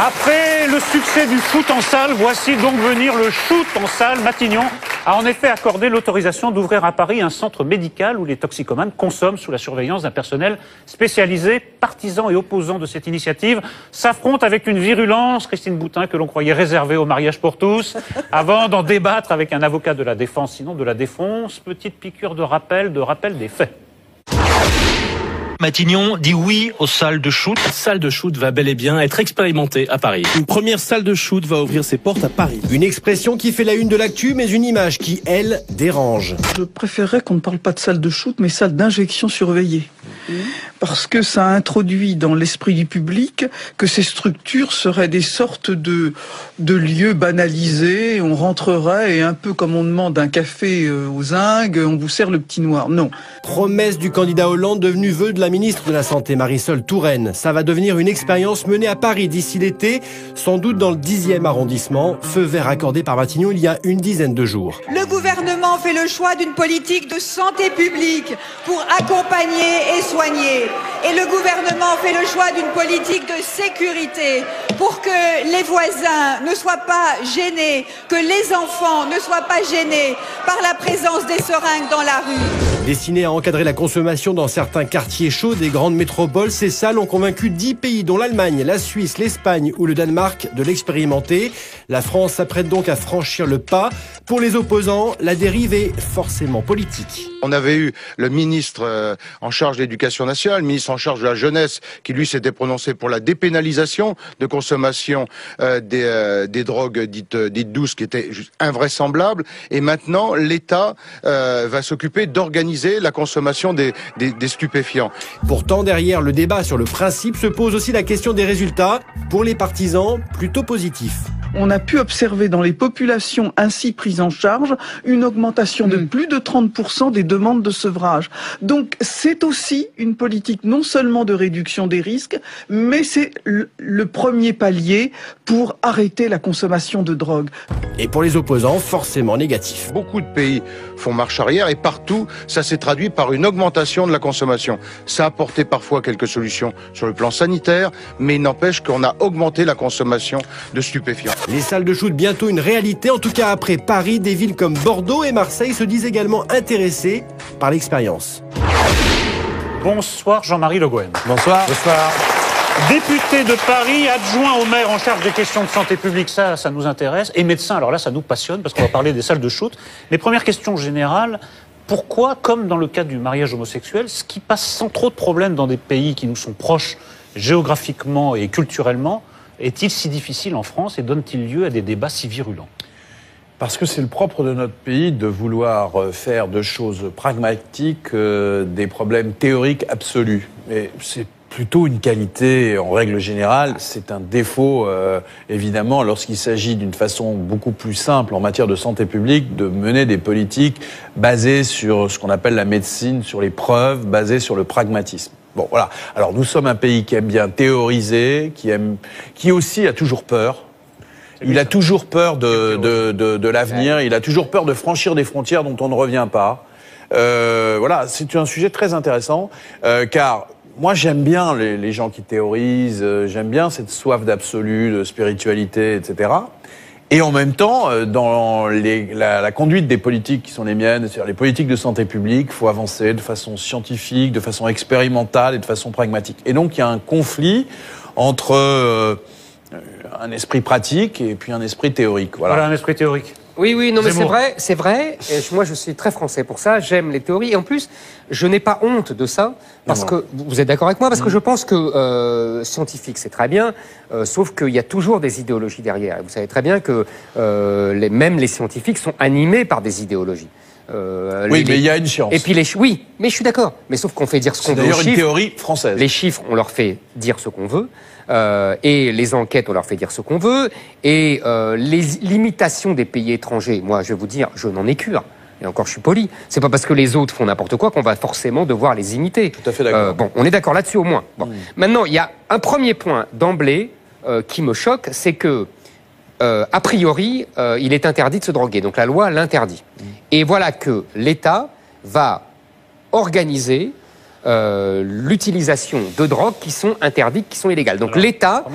Après le succès du foot en salle, voici donc venir le shoot en salle. Matignon a en effet accordé l'autorisation d'ouvrir à Paris un centre médical où les toxicomanes consomment sous la surveillance d'un personnel spécialisé. Partisans et opposants de cette initiative s'affrontent avec une virulence, Christine Boutin, que l'on croyait réservée au mariage pour tous, avant d'en débattre avec un avocat de la défense, sinon de la défonce. Petite piqûre de rappel des faits. Matignon dit oui aux salles de shoot. La salle de shoot va bel et bien être expérimentée à Paris. Une première salle de shoot va ouvrir ses portes à Paris. Une expression qui fait la une de l'actu, mais une image qui, elle, dérange. Je préférerais qu'on ne parle pas de salle de shoot, mais salle d'injection surveillée. Parce que ça introduit dans l'esprit du public que ces structures seraient des sortes de lieux banalisés. On rentrerait et un peu comme on demande un café aux zingues, on vous sert le petit noir. Non. Promesse du candidat Hollande devenu vœu de la ministre de la Santé, Marisol Touraine. Ça va devenir une expérience menée à Paris d'ici l'été, sans doute dans le 10e arrondissement. Feu vert accordé par Matignon il y a une dizaine de jours. Le gouvernement fait le choix d'une politique de santé publique pour accompagner et soigner. Et le gouvernement fait le choix d'une politique de sécurité pour que les voisins ne soient pas gênés, que les enfants ne soient pas gênés par la présence des seringues dans la rue. Destinées à encadrer la consommation dans certains quartiers chauds des grandes métropoles, ces salles ont convaincu 10 pays, dont l'Allemagne, la Suisse, l'Espagne ou le Danemark, de l'expérimenter. La France s'apprête donc à franchir le pas. Pour les opposants, la dérive est forcément politique. On avait eu le ministre en charge de l'Éducation nationale, le ministre en charge de la jeunesse, qui lui s'était prononcé pour la dépénalisation de consommation des drogues dites douces, qui était juste invraisemblable. Et maintenant, l'État va s'occuper d'organiser la consommation des stupéfiants. Pourtant, derrière le débat sur le principe se pose aussi la question des résultats. Pour les partisans, plutôt positifs. On a pu observer dans les populations ainsi prises en charge une augmentation de plus de 30% des demandes de sevrage. Donc c'est aussi une politique non seulement de réduction des risques, mais c'est le premier palier pour arrêter la consommation de drogue. Et pour les opposants, forcément négatif. Beaucoup de pays font marche arrière et partout, ça s'est traduit par une augmentation de la consommation. Ça a apporté parfois quelques solutions sur le plan sanitaire, mais il n'empêche qu'on a augmenté la consommation de stupéfiants. Les salles de shoot bientôt une réalité, en tout cas après Paris, des villes comme Bordeaux et Marseille se disent également intéressées par l'expérience. Bonsoir Jean-Marie Le Gouen. Bonsoir. Bonsoir. Député de Paris, adjoint au maire en charge des questions de santé publique, ça nous intéresse. Et médecin, alors là, ça nous passionne parce qu'on va parler des salles de shoot. Mais première question générale, pourquoi, comme dans le cas du mariage homosexuel, ce qui passe sans trop de problèmes dans des pays qui nous sont proches géographiquement et culturellement, est-il si difficile en France et donne-t-il lieu à des débats si virulents? Parce que c'est le propre de notre pays de vouloir faire de choses pragmatiques des problèmes théoriques absolus. Et c'est plutôt une qualité en règle générale, c'est un défaut évidemment lorsqu'il s'agit d'une façon beaucoup plus simple en matière de santé publique de mener des politiques basées sur ce qu'on appelle la médecine, sur les preuves, basées sur le pragmatisme. Bon, voilà. Alors, nous sommes un pays qui aime bien théoriser, qui aussi a toujours peur. Il a toujours peur de l'avenir. Il a toujours peur de franchir des frontières dont on ne revient pas. Voilà, c'est un sujet très intéressant, car moi, j'aime bien les gens qui théorisent. J'aime bien cette soif d'absolu, de spiritualité, etc. Et en même temps, dans la conduite des politiques qui sont les miennes, c'est-à-dire les politiques de santé publique, il faut avancer de façon scientifique, de façon expérimentale et de façon pragmatique. Et donc, il y a un conflit entre un esprit pratique et puis un esprit théorique. Voilà un esprit théorique. Oui, non, mais c'est vrai. Et moi, je suis très français pour ça. J'aime les théories. Et en plus, je n'ai pas honte de ça. Parce que, vous êtes d'accord avec moi? Parce que je pense que scientifique, c'est très bien. Sauf qu'il y a toujours des idéologies derrière. Et vous savez très bien que même les scientifiques sont animés par des idéologies. Oui, mais il y a une science. Et puis oui, mais je suis d'accord. Mais sauf qu'on fait dire ce qu'on veut. C'est d'ailleurs une théorie française. Les chiffres, on leur fait dire ce qu'on veut. Et les enquêtes, on leur fait dire ce qu'on veut. Et les limitations des pays étrangers, moi, je vais vous dire, je n'en ai qu'une. Et encore, je suis poli. C'est pas parce que les autres font n'importe quoi qu'on va forcément devoir les imiter. Tout à fait d'accord. Bon, on est d'accord là-dessus au moins. Bon. Maintenant, il y a un premier point d'emblée qui me choque, c'est que a priori, il est interdit de se droguer. Donc la loi l'interdit. Et voilà que l'État va organiser l'utilisation de drogues qui sont interdites, qui sont illégales. Donc Alors, l'État,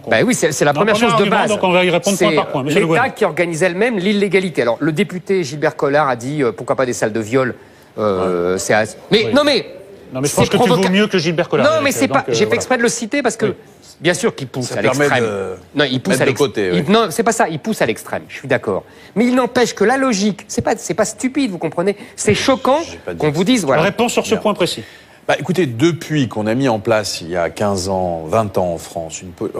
bah oui, c'est la première chose de base. Donc on va y répondre point par point. C'est l'État qui organise elle-même l'illégalité. Alors le député Gilbert Collard a dit pourquoi pas des salles de viol. Mais non mais je pense que tu vaux mieux que Gilbert Collard. Non mais c'est pas. J'ai fait exprès de le citer parce que bien sûr qu'il pousse à l'extrême. Non, il pousse à l'extrême. Non, c'est pas ça. Il pousse à l'extrême. Je suis d'accord. Mais il n'empêche que la logique, c'est pas stupide, vous comprenez. C'est choquant qu'on vous dise voilà. Réponse sur ce point précis. Bah, écoutez, depuis qu'on a mis en place, il y a 15 ans, 20 ans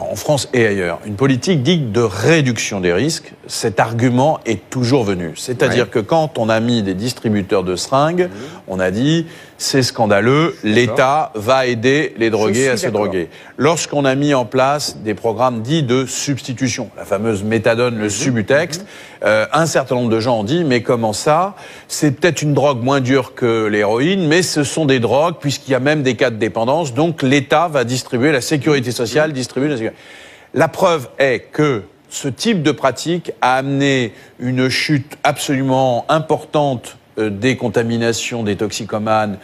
en France et ailleurs, une politique dite de réduction des risques, cet argument est toujours venu. C'est-à-dire que quand on a mis des distributeurs de seringues, on a dit c'est scandaleux, l'État va aider les drogués à se droguer. Lorsqu'on a mis en place des programmes dits de substitution, la fameuse méthadone, le Subutex, un certain nombre de gens ont dit mais comment ça? C'est peut-être une drogue moins dure que l'héroïne, mais ce sont des drogues puisqu'il y a même des cas de dépendance, donc l'État va distribuer, la sécurité sociale distribue la sécurité. La preuve est que ce type de pratique a amené une chute absolument importante des contaminations des toxicomanes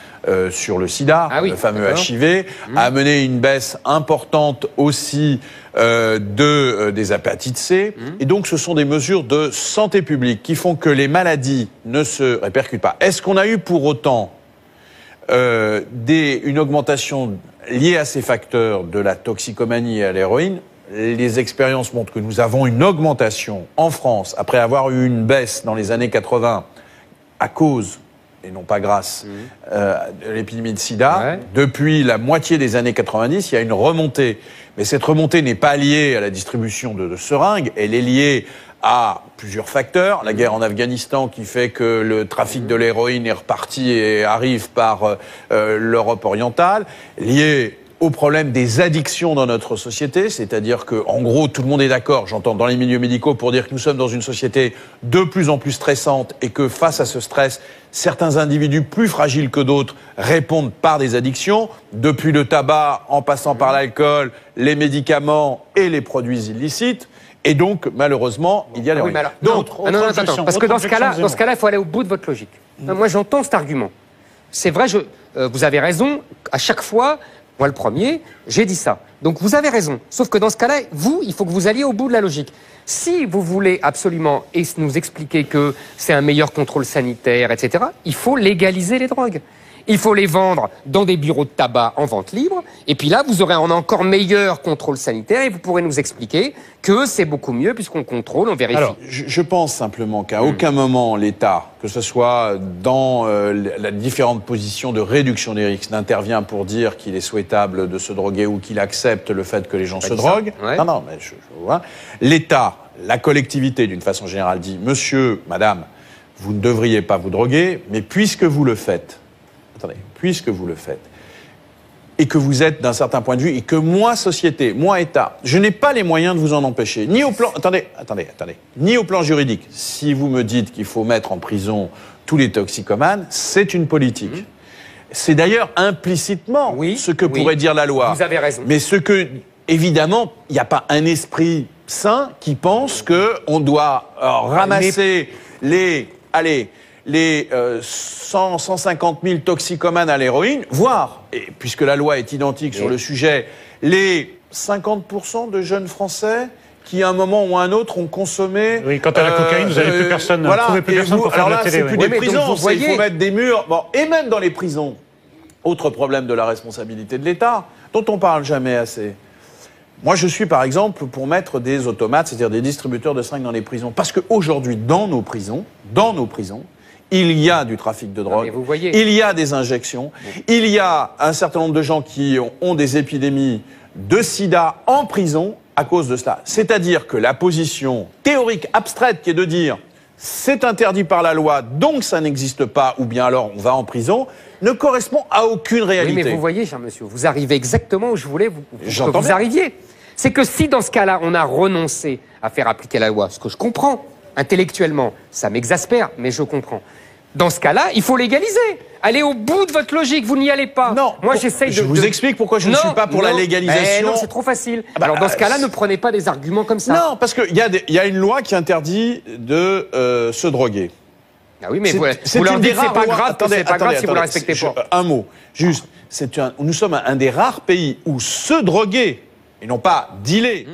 sur le sida, le fameux HIV, a amené une baisse importante aussi des hépatites C. Et donc, ce sont des mesures de santé publique qui font que les maladies ne se répercutent pas. Est-ce qu'on a eu pour autant une augmentation liée à ces facteurs de la toxicomanie et à l'héroïne? Les expériences montrent que nous avons une augmentation en France, après avoir eu une baisse dans les années 80, à cause, et non pas grâce, de l'épidémie de sida. Depuis la moitié des années 90, il y a une remontée. Mais cette remontée n'est pas liée à la distribution de seringues, elle est liée à plusieurs facteurs. La guerre en Afghanistan qui fait que le trafic de l'héroïne est reparti et arrive par l'Europe orientale, liée au problème des addictions dans notre société, c'est-à-dire que, en gros, tout le monde est d'accord, j'entends dans les milieux médicaux, pour dire que nous sommes dans une société de plus en plus stressante et que face à ce stress, certains individus plus fragiles que d'autres répondent par des addictions, depuis le tabac, en passant par l'alcool, les médicaments et les produits illicites. Et donc, malheureusement, il y a les risques. Attends, parce que dans ce cas-là, il faut aller au bout de votre logique. Moi, j'entends cet argument. C'est vrai, vous avez raison. À chaque fois, moi, le premier, j'ai dit ça. Donc, vous avez raison. Sauf que dans ce cas-là, il faut que vous alliez au bout de la logique. Si vous voulez absolument nous expliquer que c'est un meilleur contrôle sanitaire, etc., il faut légaliser les drogues. Il faut les vendre dans des bureaux de tabac en vente libre. Et puis là, vous aurez un encore meilleur contrôle sanitaire et vous pourrez nous expliquer que c'est beaucoup mieux puisqu'on contrôle, on vérifie. Alors, je pense simplement qu'à aucun moment l'État, que ce soit dans la différente position de réduction des risques, n'intervient pour dire qu'il est souhaitable de se droguer ou qu'il accepte le fait que les gens se droguent. Non, mais je vois. L'État, la collectivité, d'une façon générale, dit « Monsieur, madame, vous ne devriez pas vous droguer, mais puisque vous le faites, puisque vous le faites, et que vous êtes d'un certain point de vue, et que moi, société, moi, État, je n'ai pas les moyens de vous en empêcher, ni au plan... Attendez, ni au plan juridique. Si vous me dites qu'il faut mettre en prison tous les toxicomanes, c'est une politique. C'est d'ailleurs implicitement ce que pourrait dire la loi. Vous avez raison. Mais ce que, évidemment, il n'y a pas un esprit sain qui pense qu'on doit ramasser les 150 000 toxicomanes à l'héroïne, voire, et puisque la loi est identique sur le sujet, les 50% de jeunes Français qui, à un moment ou à un autre, ont consommé... Oui, quant à la cocaïne, vous n'avez plus personne, voilà, trouvez plus personne pour faire de la télé. C'est plus des prisons, il faut mettre des murs. Bon, et même dans les prisons, autre problème de la responsabilité de l'État, dont on parle jamais assez. Moi, je suis, par exemple, pour mettre des automates, c'est-à-dire des distributeurs de seringues dans les prisons. Parce qu'aujourd'hui, dans nos prisons, il y a du trafic de drogue, il y a des injections, il y a un certain nombre de gens qui ont des épidémies de sida en prison à cause de cela. C'est-à-dire que la position théorique abstraite qui est de dire c'est interdit par la loi, donc ça n'existe pas, ou bien alors on va en prison, ne correspond à aucune réalité. Oui, mais vous voyez, cher monsieur, vous arrivez exactement où je voulais que vous arriviez. C'est que si dans ce cas-là, on a renoncé à faire appliquer la loi, ce que je comprends, intellectuellement, ça m'exaspère, mais je comprends. Dans ce cas-là, il faut légaliser. Allez au bout de votre logique, vous n'y allez pas. Non, moi j'essaye de... Je vous explique pourquoi je ne suis pas pour la légalisation. Non, c'est trop facile. Alors dans ce cas-là, ne prenez pas des arguments comme ça. Non, parce qu'il y a une loi qui interdit de se droguer. Ah oui, mais vous leur dites c'est pas grave, c'est pas grave si vous ne la respectez pas. Un mot, juste. nous sommes un des rares pays où se droguer, et non pas dealer,